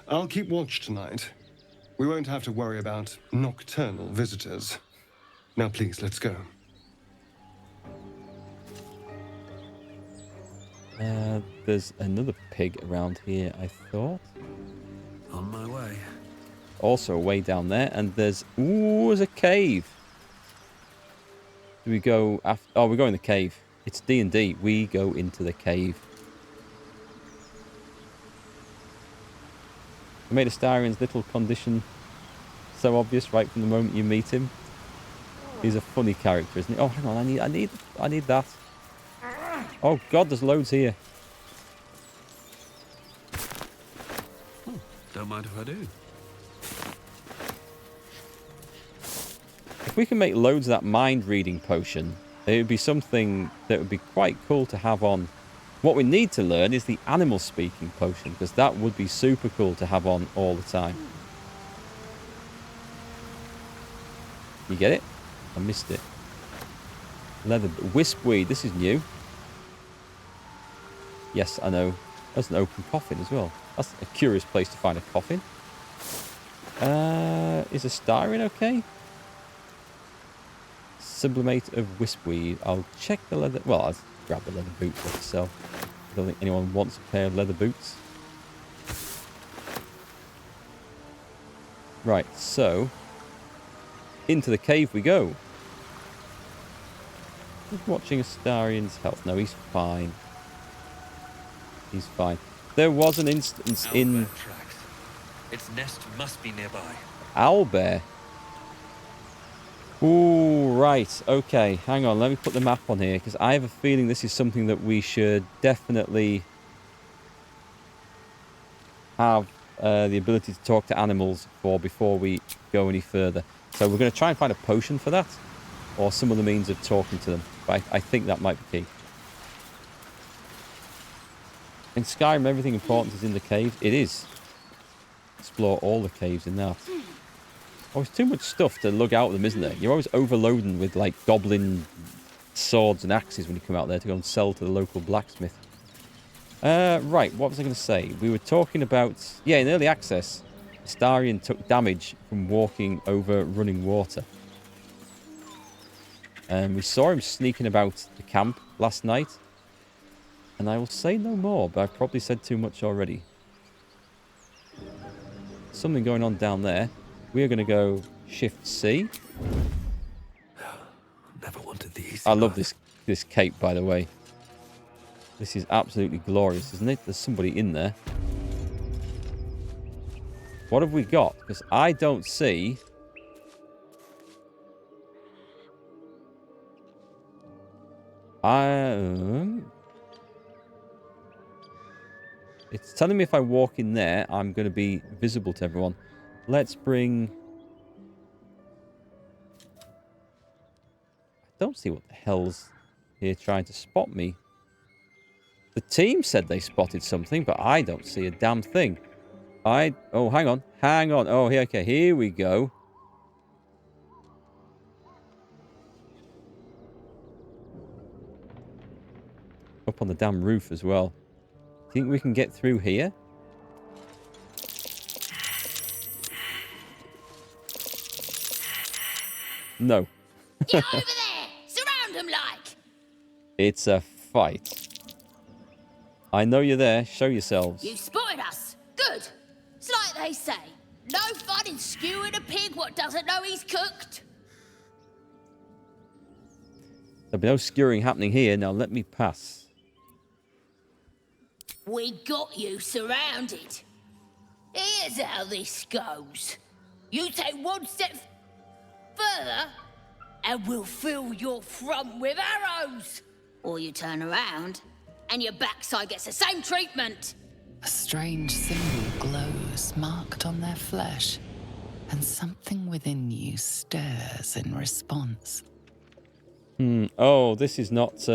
I'll keep watch tonight. We won't have to worry about nocturnal visitors. Now please, let's go. There's another pig around here, I thought. On my way. Also way down there, and there's... Ooh, there's a cave. Do we go after... Oh, we go in the cave. It's D&D. We go into the cave. I made Astarion's little condition so obvious right from the moment you meet him. He's a funny character, isn't he? Oh, hang on. I need that. Oh, God, there's loads here. Don't mind if I do. If we can make loads of that mind-reading potion, it would be something that would be quite cool to have on. What we need to learn is the animal-speaking potion, because that would be super cool to have on all the time. You get it? I missed it. Leather... Wispweed, this is new. Yes, I know. That's an open coffin as well. That's a curious place to find a coffin. Is a styrene okay? Sublimate of wispweed. I'll check the leather... Well, I'll grab the leather boots off the sell. I don't think anyone wants a pair of leather boots. Right, so... into the cave we go. Just watching Astarion's health. No, he's fine. He's fine. There was an instance in... Its nest must be nearby. Owlbear. Ooh, right. Okay, hang on. Let me put the map on here, because I have a feeling this is something that we should definitely have the ability to talk to animals for before we go any further. So we're going to try and find a potion for that, or some other means of talking to them. But I think that might be key. In Skyrim, everything important is in the cave. It is. Explore all the caves in that. Oh, it's too much stuff to lug out of them, isn't there? You're always overloading with, like, goblin swords and axes when you come out there to go and sell to the local blacksmith. Right, what was I going to say? We were talking about... Yeah, in early access, Astarion took damage from walking over running water. And we saw him sneaking about the camp last night. And I will say no more, but I've probably said too much already. Something going on down there. We are going to go Shift C. Never wanted the easy I love this cape, by the way. This is absolutely glorious, isn't it? There's somebody in there. What have we got? Because I don't see... It's telling me if I walk in there, I'm going to be visible to everyone. Let's bring... I don't see what the hell's here trying to spot me. The team said they spotted something, but I don't see a damn thing. Oh, hang on. Hang on. Oh, okay, here we go. Up on the damn roof as well. Think we can get through here? No. Get over there! Surround him like! It's a fight. I know you're there. Show yourselves. You spotted us. Good. It's like they say. No fun in skewing a pig what doesn't know he's cooked. There'll be no skewering happening here. Now let me pass. We got you surrounded. Here's how this goes. You take one step further, and we'll fill your front with arrows. Or you turn around, and your backside gets the same treatment. A strange symbol glows, marked on their flesh, and something within you stirs in response. Oh, this is not...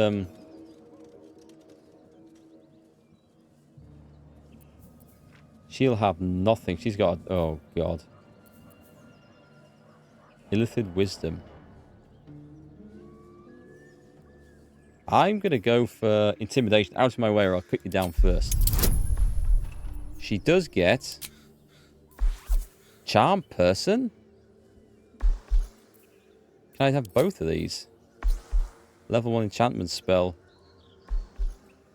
She'll have nothing. She's got... Oh, God. Illithid Wisdom. I'm going to go for Intimidation. Out of my way, or I'll cut you down first. She does get... Charm Person? Can I have both of these? Level 1 enchantment spell.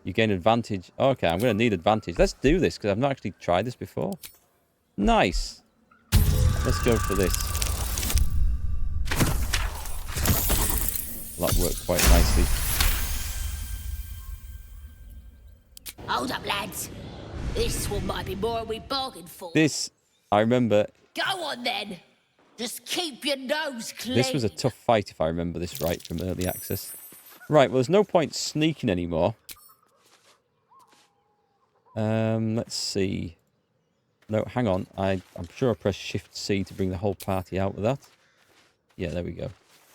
You gain advantage. Okay, I'm going to need advantage. Let's do this, because I've not actually tried this before. Nice. Let's go for this. That worked quite nicely. Hold up, lads. This one might be more than we bargained for. This, I remember... Go on, then. Just keep your nose clean. This was a tough fight, if I remember this right, from early access. Right, well, there's no point sneaking anymore. Let's see. No, hang on. I'm sure I pressed Shift C to bring the whole party out of that. Yeah, there we go.